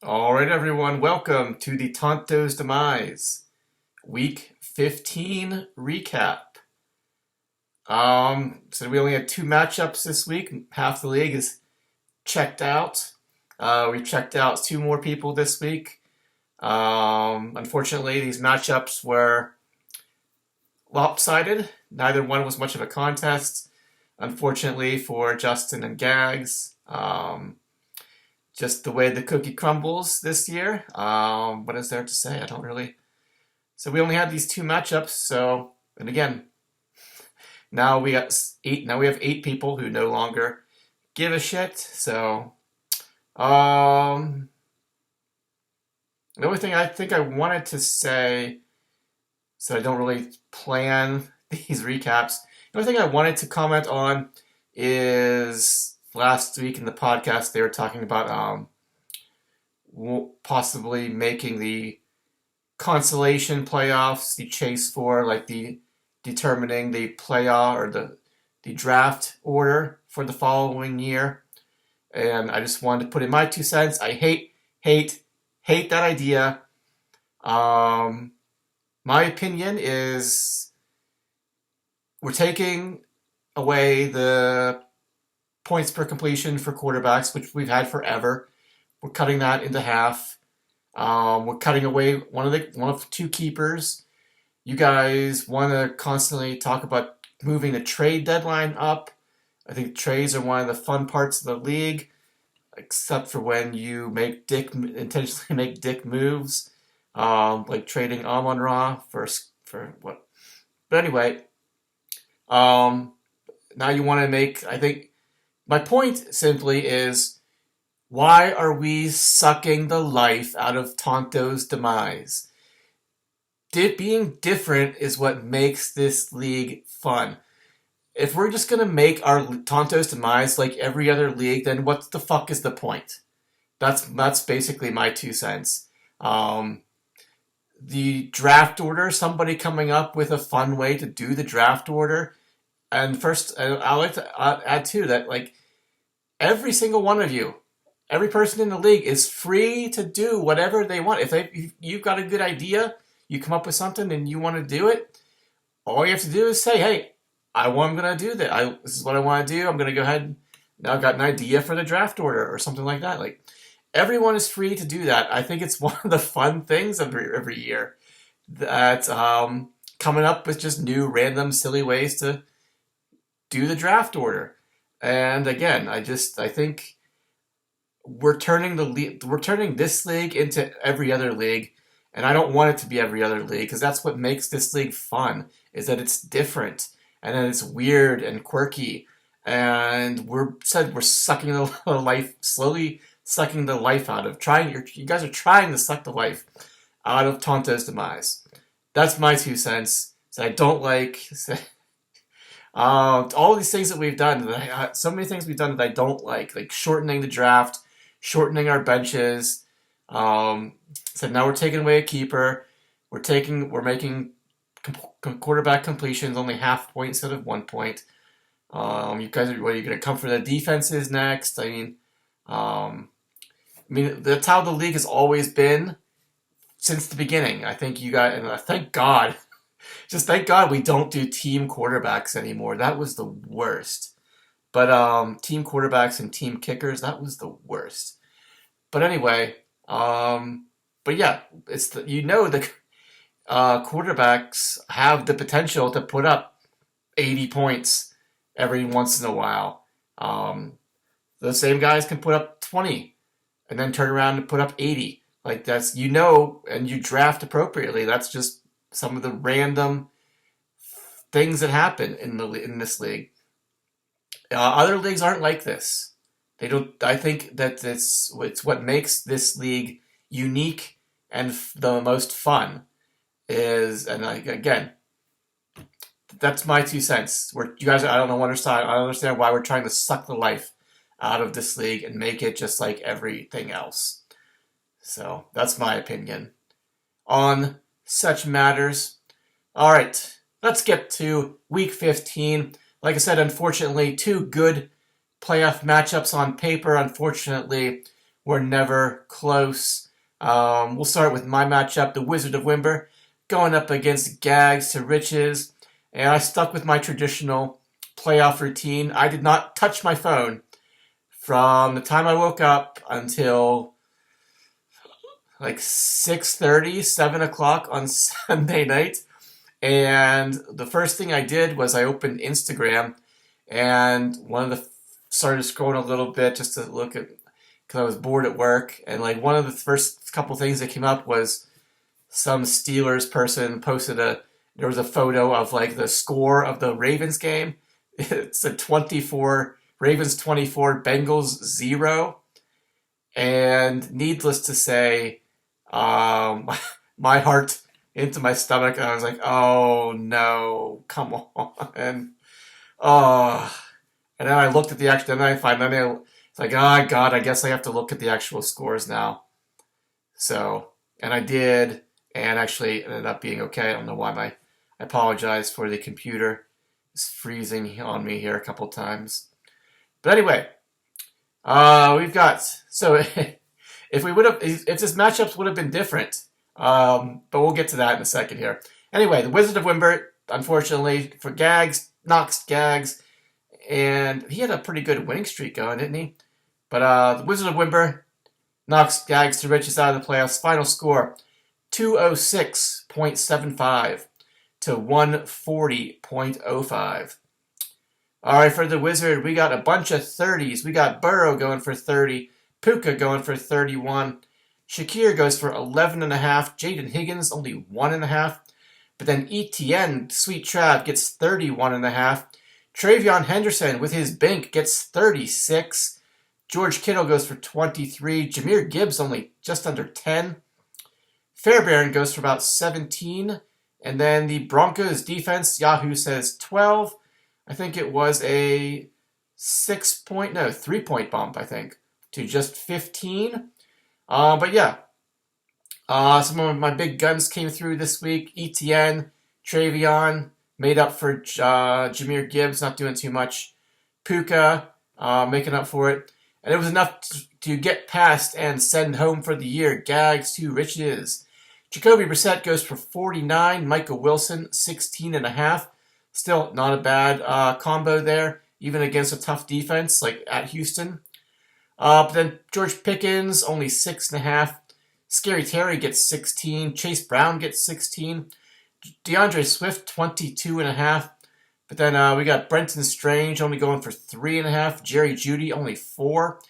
All right, everyone, welcome to the Tonto's Demise Week 15 recap. So we only had two matchups this week. Half the league is checked out. We checked out two more people this week. Unfortunately, these matchups were lopsided. Neither one was much of a contest. Unfortunately for Justin and Gags. Just the way the cookie crumbles this year. What is there to say? I don't really. So we only had these two matchups. So, and again, now we got eight. Now we have eight people who no longer give a shit. So, the only thing I think I wanted to say, so I don't really plan these recaps. The only thing I wanted to comment on is last week in the podcast they were talking about possibly making the consolation playoffs the chase for like the determining the playoff or the draft order for the following year. And I just wanted to put in my 2 cents. I hate that idea. My opinion is we're taking away the points per completion for quarterbacks, which we've had forever. We're cutting that into half. We're cutting away one of two keepers. You guys want to constantly talk about moving the trade deadline up. I think trades are one of the fun parts of the league, except for when you intentionally make dick moves, like trading Amon-Ra for what. But anyway, now you want to make. I think my point simply is, why are we sucking the life out of Tonto's Demise? Being different is what makes this league fun. If we're just going to make our Tonto's Demise like every other league, then what the fuck is the point? That's basically my 2 cents. The draft order, somebody coming up with a fun way to do the draft order. And first, I like to add too that like every single one of you, every person in the league is free to do whatever they want. If you've got a good idea, you come up with something and you want to do it, all you have to do is say, hey, I'm going to do that. This is what I want to do. I'm going to go ahead and now I've got an idea for the draft order or something like that. Like everyone is free to do that. I think it's one of the fun things every year that coming up with just new, random, silly ways to do the draft order. And again, I think we're turning this league into every other league, and I don't want it to be every other league because that's what makes this league fun, is that it's different and that it's weird and quirky, and we're sucking the life, slowly sucking the life out of you guys are trying to suck the life out of Tonto's Demise. That's my 2 cents. So I don't like all these things that we've done. So many things we've done that I don't like shortening the draft, shortening our benches. So now we're taking away a keeper. We're making quarterback completions only half point instead of 1 point. You guys are going to come for the defenses next? I mean that's how the league has always been since the beginning. I think you guys, and thank God. Just thank God we don't do team quarterbacks anymore. That was the worst. But team quarterbacks and team kickers, that was the worst. But anyway, but yeah, the quarterbacks have the potential to put up 80 points every once in a while. Those same guys can put up 20 and then turn around and put up 80. Like that's, and you draft appropriately. That's just some of the random things that happen in this league. Other leagues aren't like this. They don't. I think that it's what makes this league unique and the most fun again, that's my 2 cents. You guys, I don't understand why we're trying to suck the life out of this league and make it just like everything else. So that's my opinion on such matters. All right, let's get to Week 15. Like I said, unfortunately, two good playoff matchups on paper. Unfortunately, were never close. We'll start with my matchup, the Wizard of Wimber, going up against Gags to Riches. And I stuck with my traditional playoff routine. I did not touch my phone from the time I woke up until like 6:30, 7 o'clock on Sunday night. And the first thing I did was I opened Instagram, and started scrolling a little bit just to look at, because I was bored at work. And like one of the first couple things that came up was some Steelers person posted there was a photo of like the score of the Ravens game. It's a 24, Ravens 24, Bengals 0. And needless to say, my heart into my stomach, and I was like, oh no, come on. And then I looked at the actual, it's like, oh God, I guess I have to look at the actual scores now. So, and I did, and actually ended up being okay. I don't know why I apologize for the computer. It's freezing on me here a couple times. But anyway, we've got, so if this matchups would have been different, but we'll get to that in a second here. Anyway, the Wizard of Wimber, unfortunately, for Gags, knocks Gags, and he had a pretty good winning streak going, didn't he? But the Wizard of Wimber knocks Gags to Riches out of the playoffs. Final score, 206.75 to 140.05. All right, for the Wizard, we got a bunch of 30s. We got Burrow going for 30, Puka going for 31, Shakir goes for 11.5, Jaden Higgins only 1.5, but then ETN, Sweet Trav, gets 31.5, Travion Henderson with his bank gets 36, George Kittle goes for 23, Jahmyr Gibbs only just under 10, Fairbairn goes for about 17, and then the Broncos defense, Yahoo says 12. I think it was a 3-point bump, I think, to just 15. But yeah, some of my big guns came through this week. ETN, Travion, made up for Jahmyr Gibbs, not doing too much. Puka, making up for it. And it was enough to get past and send home for the year Gags to Riches. Jacoby Brissett goes for 49, Michael Wilson, 16.5. Still not a bad combo there, even against a tough defense like at Houston. But then George Pickens, only 6.5. Scary Terry gets 16. Chase Brown gets 16. DeAndre Swift, 22.5. But then we got Brenton Strange only going for 3.5. Jerry Jeudy, only 4.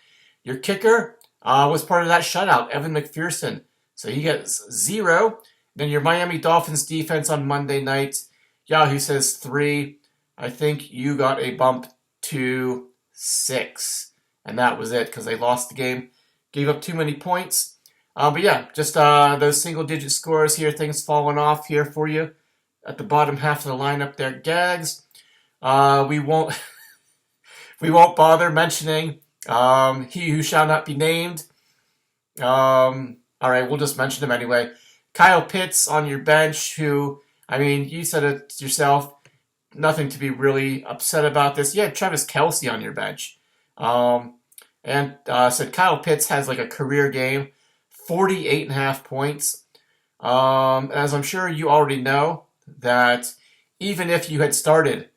Your kicker was part of that shutout, Evan McPherson. So he gets 0. Then your Miami Dolphins defense on Monday night, Yahoo says 3. I think you got a bump to 6. And that was it, because they lost the game. Gave up too many points. But yeah, just those single-digit scores here, things falling off here for you. At the bottom half of the lineup there, Gags. We won't bother mentioning he who shall not be named. All right, we'll just mention him anyway. Kyle Pitts on your bench, who, I mean, you said it yourself, nothing to be really upset about this. You had Travis Kelce on your bench. And said Kyle Pitts has like a career game, 48.5 points. As I'm sure you already know, that even if you had started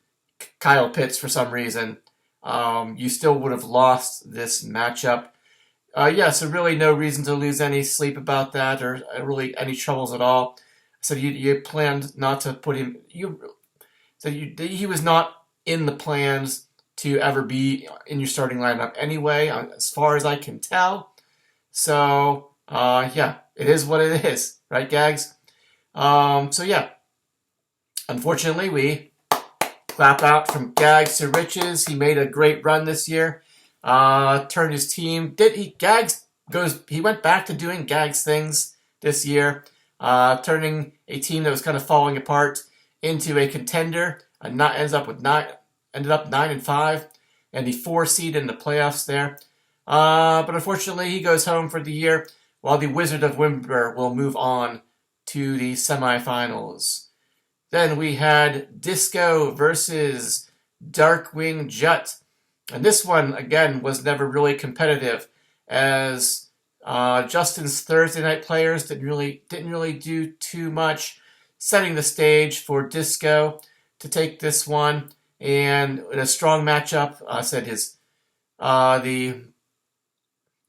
Kyle Pitts for some reason, you still would have lost this matchup. So really no reason to lose any sleep about that, or really any troubles at all. So you planned not to put him. He was not in the plans to ever be in your starting lineup anyway, as far as I can tell. So it is what it is, right, Gags? Unfortunately, we clap out from Gags to Riches. He made a great run this year. Turned his team. He went back to doing Gags things this year, turning a team that was kind of falling apart into a contender. Ended up 9-5, and the 4 seed in the playoffs there. But unfortunately, he goes home for the year, while the Wizard of Wimber will move on to the semifinals. Then we had Disco versus Darkwing Jut. And this one, again, was never really competitive, as Justin's Thursday night players didn't really do too much, setting the stage for Disco to take this one. And in a strong matchup, said his the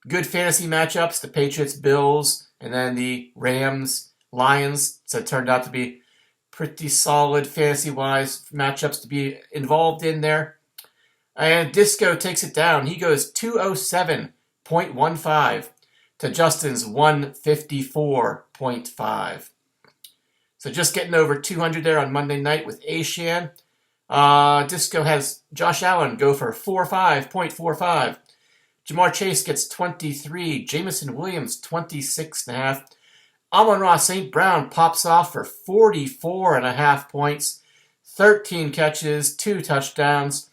good fantasy matchups, the Patriots, Bills, and then the Rams, Lions. So it turned out to be pretty solid fantasy-wise matchups to be involved in there. And Disco takes it down. He goes 207.15 to Justin's 154.5. So just getting over 200 there on Monday night with Ashan. Disco has Josh Allen go for 45.45. Jamar Chase gets 23. Jameson Williams, 26.5. Amon-Ra St. Brown pops off for 44.5 points, 13 catches, 2 touchdowns.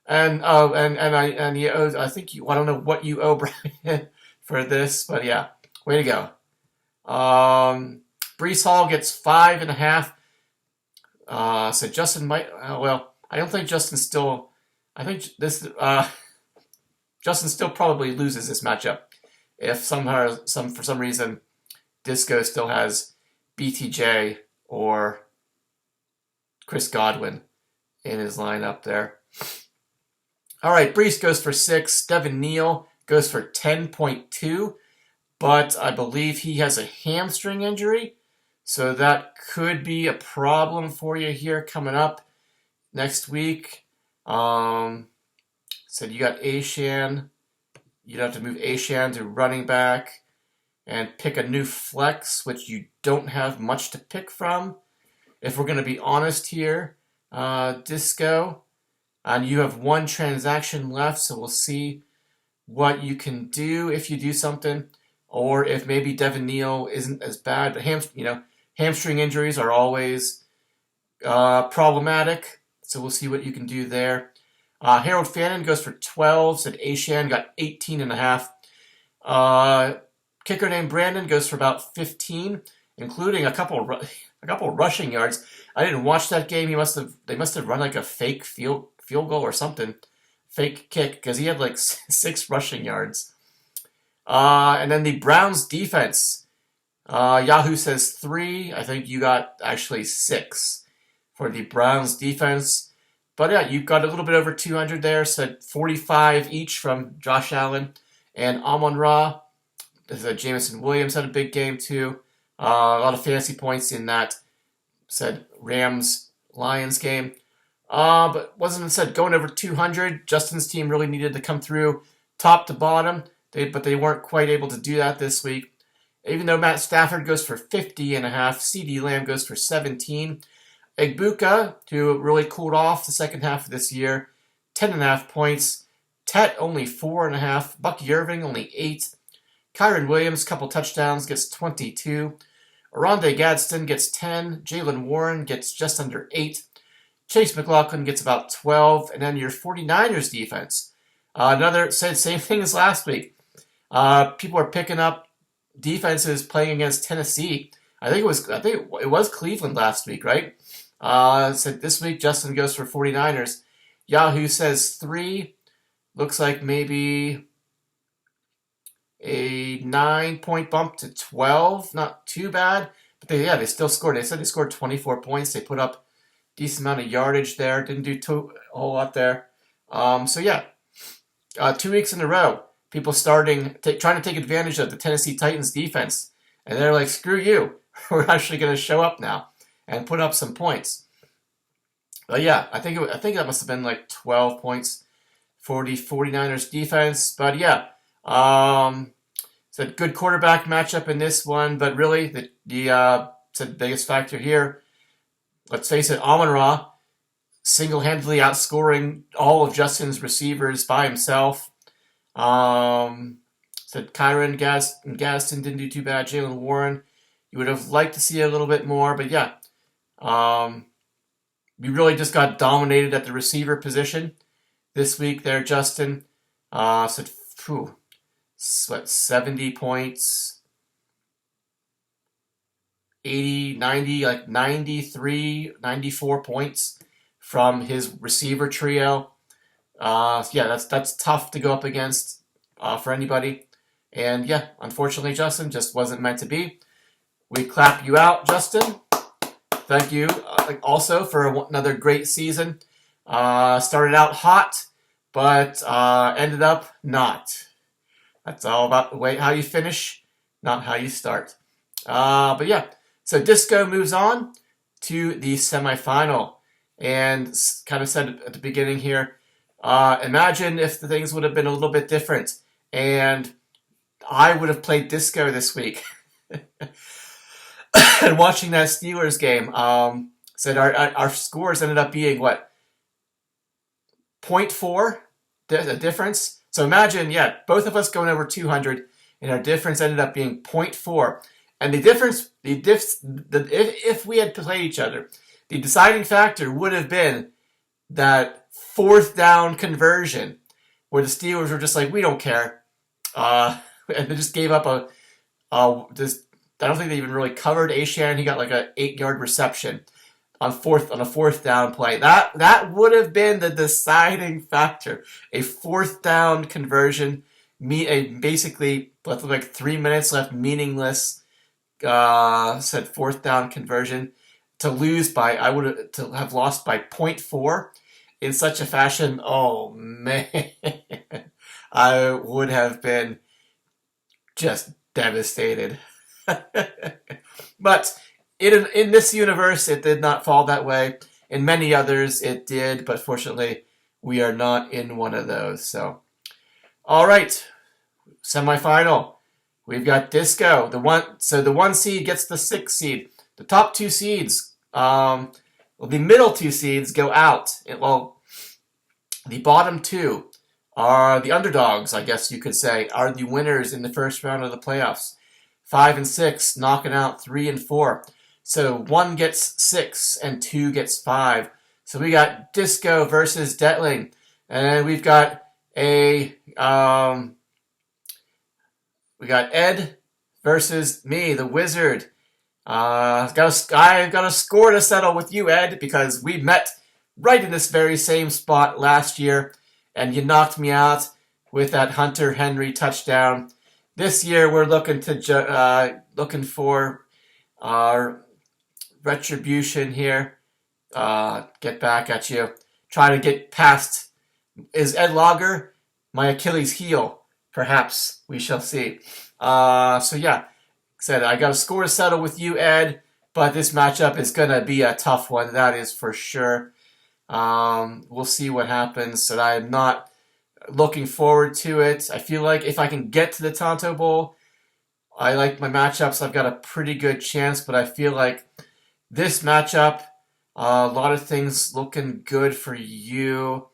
And he owes, I think I don't know what you owe Brian for this, but yeah, way to go. Breece Hall gets 5.5. So Justin might, well, I don't think Justin still, I think this, Justin still probably loses this matchup if somehow, for some reason, Disco still has BTJ or Chris Godwin in his lineup there. All right, Breece goes for 6. Devin Neal goes for 10.2, but I believe he has a hamstring injury, so that could be a problem for you here coming up next week. So you got Ashan. You'd have to move Ashan to running back and pick a new flex, which you don't have much to pick from. If we're going to be honest here, Disco, and you have one transaction left, so we'll see what you can do if you do something, or if maybe Devin Neal isn't as bad. But hamstring injuries are always problematic, so we'll see what you can do there. Harold Fannin goes for 12, said Ashan got 18.5. Kicker named Brandon goes for about 15, including a couple rushing yards. I didn't watch that game. They must have run like a fake field goal or something, fake kick, because he had like 6 rushing yards. And then the Browns defense, Yahoo says 3. I think you got actually 6 for the Browns defense. But yeah, you've got a little bit over 200 there. Said 45 each from Josh Allen and Amon-Ra. Jameson Williams had a big game too. A lot of fantasy points in that. Said Rams-Lions game. But wasn't said going over 200. Justin's team really needed to come through top to bottom. But they weren't quite able to do that this week. Even though Matt Stafford goes for 50.5, CeeDee Lamb goes for 17. Egbuka, who really cooled off the second half of this year, 10.5 points. Tet only 4.5. Bucky Irving only 8. Kyron Williams, couple touchdowns, gets 22. Oronde Gadsden gets 10. Jalen Warren gets just under 8. Chase McLaughlin gets about 12. And then your 49ers defense. Same thing as last week. People are picking up defenses playing against Tennessee. I think it was Cleveland last week, right? Said this week Justin goes for 49ers. Yahoo says 3. Looks like maybe a 9-point bump to 12. Not too bad. But they still scored. They said they scored 24 points. They put up a decent amount of yardage there. Didn't do a whole lot there. 2 weeks in a row, people trying to take advantage of the Tennessee Titans defense. And they're like, screw you. We're actually going to show up now and put up some points. But yeah, I think that must have been like 12 points for the 49ers defense. But yeah, it's a good quarterback matchup in this one. But really, the biggest factor here, let's face it, Amon-Ra single-handedly outscoring all of Justin's receivers by himself. Said Kyron Gaston didn't do too bad. Jalen Warren, you would have liked to see a little bit more, but yeah. You really just got dominated at the receiver position this week there, Justin. Said, 70 points, 80, 90, like 93, 94 points from his receiver trio. Yeah, that's tough to go up against for anybody. And yeah, unfortunately, Justin, just wasn't meant to be. We clap you out, Justin. Thank you also for another great season. Started out hot, but ended up not. That's all about the way how you finish, not how you start. But yeah, so Disco moves on to the semifinal, and kind of said at the beginning here, imagine if the things would have been a little bit different, and I would have played Disco this week. And watching that Steelers game, said our scores ended up being what, 0.4, the difference. So imagine, yeah, both of us going over 200, and our difference ended up being 0.4. And the difference, if we had played each other, the deciding factor would have been that fourth down conversion, where the Steelers were just like, we don't care, and they just gave up this. I don't think they even really covered Ashan. He got like an 8-yard reception on a fourth down play. That would have been the deciding factor. A fourth down conversion, basically with like 3 minutes left, meaningless. Said fourth down conversion to have lost by 0.4 in such a fashion. Oh man, I would have been just devastated. But in this universe, it did not fall that way. In many others, it did, but fortunately, we are not in one of those. So, all right, semifinal. We've got Disco. The 1 seed gets the 6 seed. The top 2 seeds, the middle 2 seeds go out. The bottom 2 are the underdogs, I guess you could say, are the winners in the first round of the playoffs. 5 and 6 knocking out 3 and 4. So 1 gets 6 and 2 gets 5. So we got Disco versus Detling, and we've got we got Ed versus me, the Wizard. I've got a score to settle with you, Ed, because we met right in this very same spot last year, and you knocked me out with that Hunter Henry touchdown. This year, we're looking for our retribution here. Get back at you. Try to get past. Is Ed Lager my Achilles heel? Perhaps we shall see. So yeah, said I got a score to settle with you, Ed, but this matchup is gonna be a tough one. That is for sure. We'll see what happens. So I'm not looking forward to it. I feel like if I can get to the Tonto Bowl, I like my matchups. I've got a pretty good chance, but I feel like this matchup, a lot of things looking good for you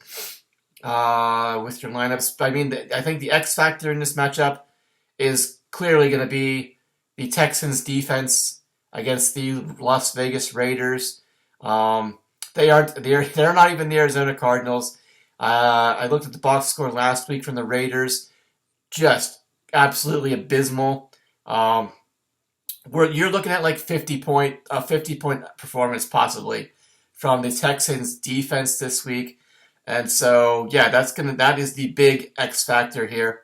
with your lineups. I mean, I think the X factor in this matchup is clearly going to be the Texans' defense against the Las Vegas Raiders. They're not even the Arizona Cardinals. I looked at the box score last week from the Raiders, just absolutely abysmal. You're looking at like 50-point performance possibly from the Texans defense this week, and so yeah, that is the big X factor here.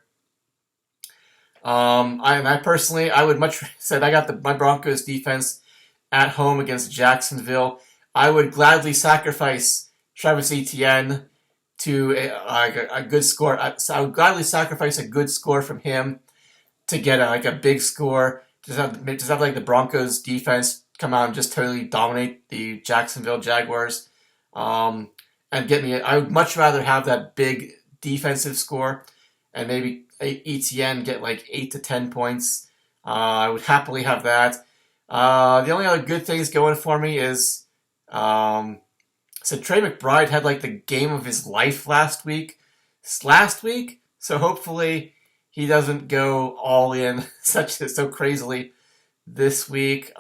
I personally, I would much said I got my Broncos defense at home against Jacksonville. I would gladly sacrifice Travis Etienne to a good score. I would gladly sacrifice a good score from him to get a big score. Just have like the Broncos defense come out and just totally dominate the Jacksonville Jaguars, and get me. I would much rather have that big defensive score, and maybe Etienne get like 8 to 10 points. I would happily have that. The only other good things going for me is, so Trey McBride had like the game of his life last week, so hopefully he doesn't go all in so crazily this week.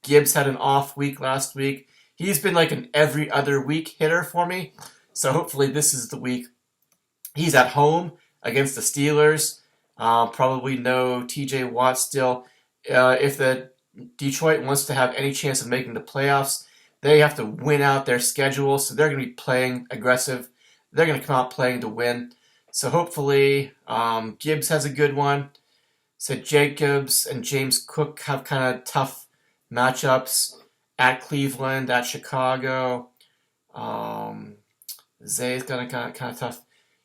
Gibbs had an off week last week. He's been like an every other week hitter for me, so hopefully this is the week. He's at home against the Steelers. Probably no TJ Watt still. If the Detroit wants to have any chance of making the playoffs, they have to win out their schedule, so they're going to be playing aggressive. They're going to come out playing to win. So hopefully Gibbs has a good one. So Jacobs and James Cook have kind of tough matchups at Cleveland, at Chicago. Zay's got kind of tough.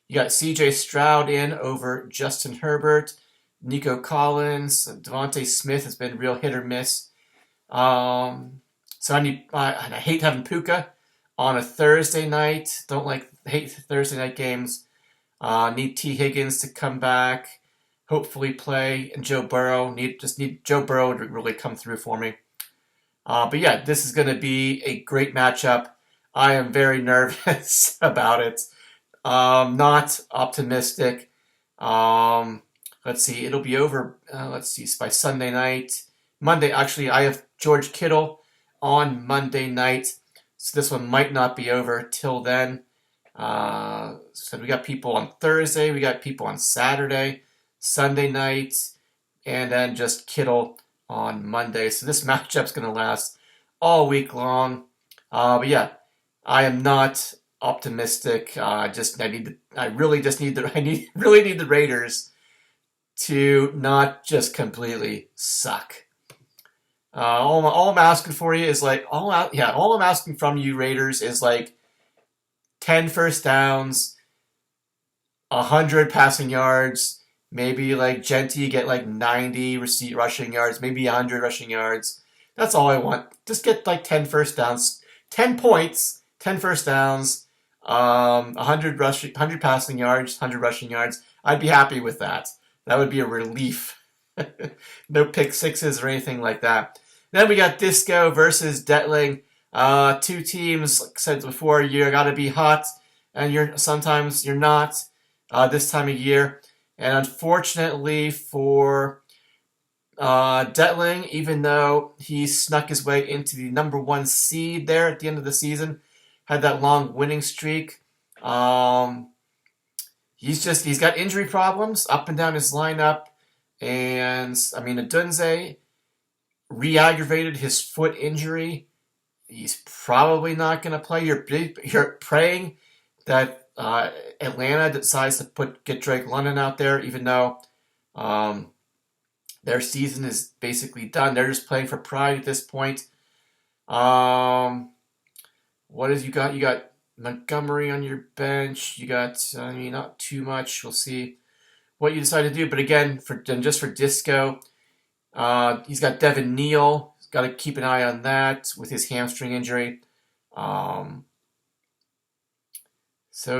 You got C.J. Stroud in over Justin Herbert. Nico Collins, Devontae Smith has been real hit or miss. So I hate having Puka on a Thursday night. Hate Thursday night games. Need T. Higgins to come back, hopefully play, and Joe Burrow. Need Joe Burrow to really come through for me. But yeah, this is going to be a great matchup. I am very nervous about it. Not optimistic. Let's see, it'll be over. Let's see, by Sunday night. Monday, actually, I have George Kittle on Monday night, so this one might not be over till then. So we got people on Thursday, we got people on Saturday, Sunday night, and then just Kittle on Monday. So this matchup's going to last all week long. But yeah, I am not optimistic. I really need the Raiders to not just completely suck. All I'm asking for you is all I'm asking from you Raiders is 10 first downs, 100 passing yards, maybe Genti get 90 rushing yards, maybe 100 rushing yards. That's all I want. Just get 10 first downs, 10 points, 10 first downs, 100 passing yards, 100 rushing yards. I'd be happy with that. That would be a relief. No pick sixes or anything like that. Then we got Disco versus Detling. Two teams, like I said before, you got to be hot, and sometimes you're not this time of year. And unfortunately for Detling, even though he snuck his way into the number 1 seed there at the end of the season, had that long winning streak. He's got injury problems up and down his lineup, and Adunze re-aggravated his foot injury. He's probably not going to play. You're praying that Atlanta decides to get Drake London out there, even though their season is basically done. They're just playing for pride at this point. What is you got? You got Montgomery on your bench. You got not too much. We'll see what you decide to do. But again, for Disco, he's got Devin Neal. Got to keep an eye on that with his hamstring injury. So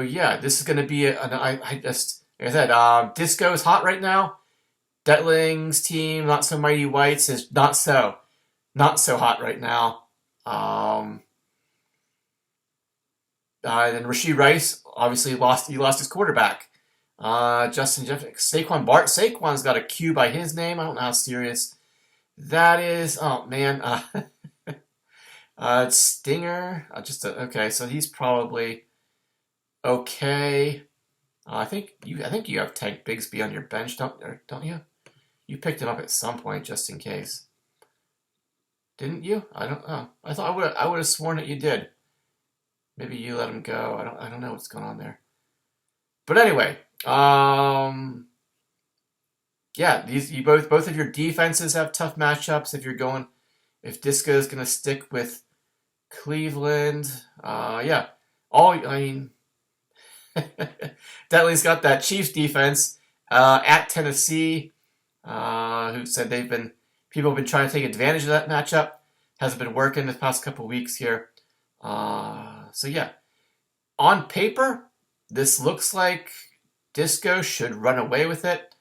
yeah, this is going to be like I said, Disco is hot right now. Detling's team, Not So Mighty Whites, is not so hot right now. Then Rashee Rice obviously lost his quarterback. Justin Jefferson, Saquon's got a Q by his name. I don't know how serious that is. Oh man, Stinger. Okay, so he's probably okay. I think you have Tank Bigsby on your bench, don't you? You picked him up at some point just in case, didn't you? I don't know. I thought I would have sworn that you did. Maybe you let him go. I don't know what's going on there. But anyway, yeah, both of your defenses have tough matchups. If Disco is gonna stick with Cleveland, yeah, Detley's got that Chiefs defense at Tennessee, who said people have been trying to take advantage of that matchup. Hasn't been working the past couple weeks here. So yeah, on paper, this looks like Disco should run away with it.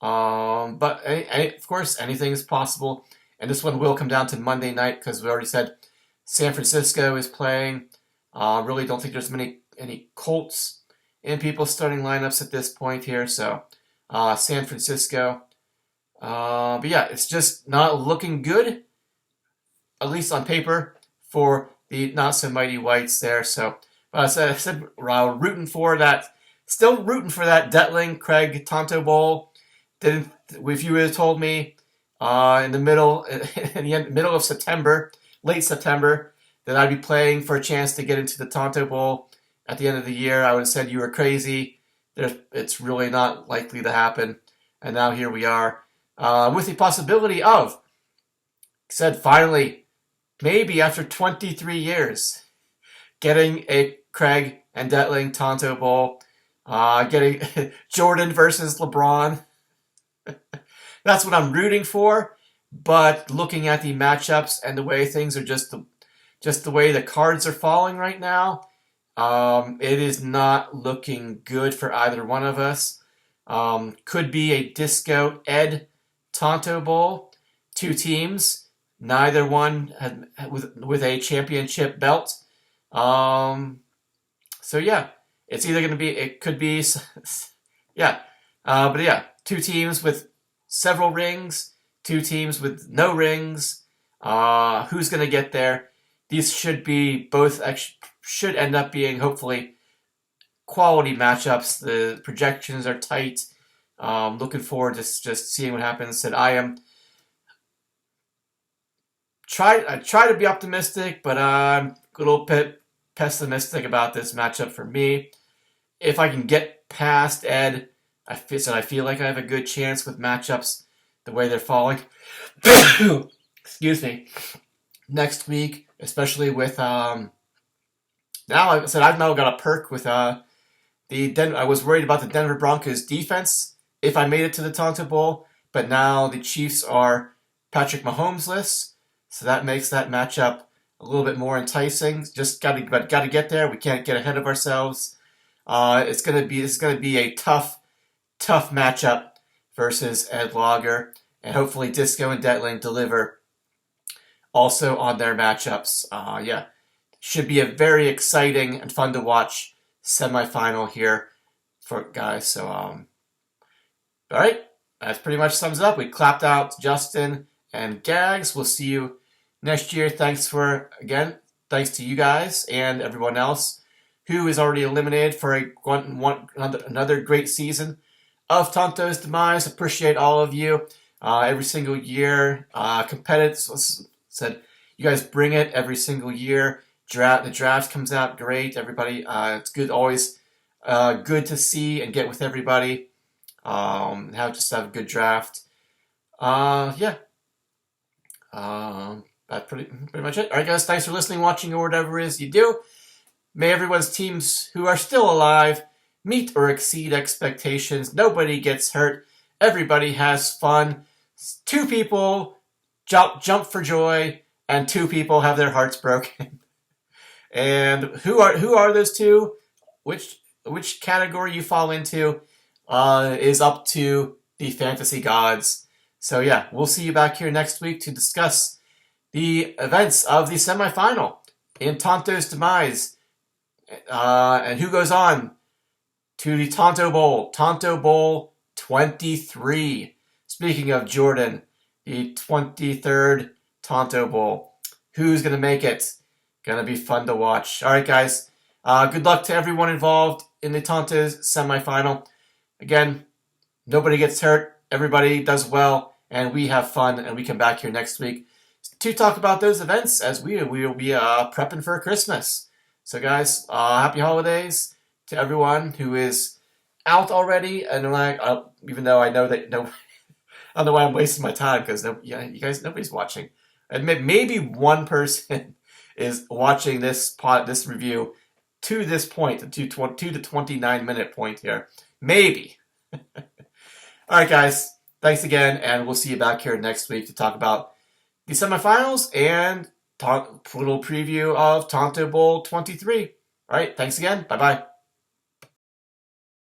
But of course, anything is possible. And this one will come down to Monday night because we already said San Francisco is playing. Really don't think there's any Colts in people's starting lineups at this point here. So San Francisco. But yeah, it's just not looking good, at least on paper, for the Not So Mighty Whites there. So I said rooting for that. Still rooting for that Detling Craig Tonto Bowl. If you would have told me in the middle of September, late September, that I'd be playing for a chance to get into the Tonto Bowl at the end of the year, I would have said you were crazy. It's really not likely to happen. And now here we are. with the possibility of, said finally, maybe after 23 years, getting a Craig and Detling Tonto Bowl, getting Jordan versus LeBron. That's what I'm rooting for. But looking at the matchups and the way things are just the way the cards are falling right now, it is not looking good for either one of us. Could be a Disco Ed Tonto Bowl. Two teams, neither one with a championship belt. So yeah, it's either going to be, it could be, yeah. But yeah, two teams with several rings, two teams with no rings. Who's going to get there? These should be both, should end up being hopefully quality matchups. The projections are tight. Looking forward to just seeing what happens. And I try to be optimistic, but I'm a little bit pessimistic about this matchup for me. If I can get past Ed, I feel like I have a good chance with matchups the way they're falling. Excuse me. Next week, especially with now like I said, I've now got a perk with I was worried about the Denver Broncos defense if I made it to the Tonto Bowl, but now the Chiefs are Patrick Mahomes-less, so that makes that matchup a little bit more enticing. Just got to get there. We can't get ahead of ourselves. It's gonna be a tough matchup versus Ed Lager, and hopefully Disco and Detling deliver also on their matchups. Yeah, should be a very exciting and fun to watch semifinal here for guys. So all right, that pretty much sums it up. We clapped out Justin and Gags. We'll see you next year. Thanks to you guys and everyone else who is already eliminated for another great season of Tonto's Demise. Appreciate all of you every single year. Competitive, said you guys bring it every single year. The draft comes out great. Everybody, it's good. Always good to see and get with everybody. Have a good draft. Yeah. That's pretty much it. All right, guys. Thanks for listening, watching, or whatever it is you do. May everyone's teams who are still alive meet or exceed expectations. Nobody gets hurt. Everybody has fun. 2 people jump for joy, and 2 people have their hearts broken. And who are those 2? Which category you fall into is up to the fantasy gods. So yeah, we'll see you back here next week to discuss the events of the semifinal in Tonto's Demise, and who goes on to the Tonto Bowl 23. Speaking of Jordan, the 23rd Tonto Bowl. Who's going to make it? Going to be fun to watch. All right, guys. Good luck to everyone involved in the Tonto's semifinal. Again, nobody gets hurt. Everybody does well, and we have fun, and we come back here next week to talk about those events as we will be prepping for Christmas. So, guys, happy holidays to everyone who is out already. And even though I know that I don't know why I'm wasting my time because you guys, nobody's watching. And maybe one person is watching this review to this point, to the 29-minute point here. Maybe. All right, guys. Thanks again, and we'll see you back here next week to talk about the semifinals and a little preview of Tonto Bowl 23. All right, thanks again. Bye-bye.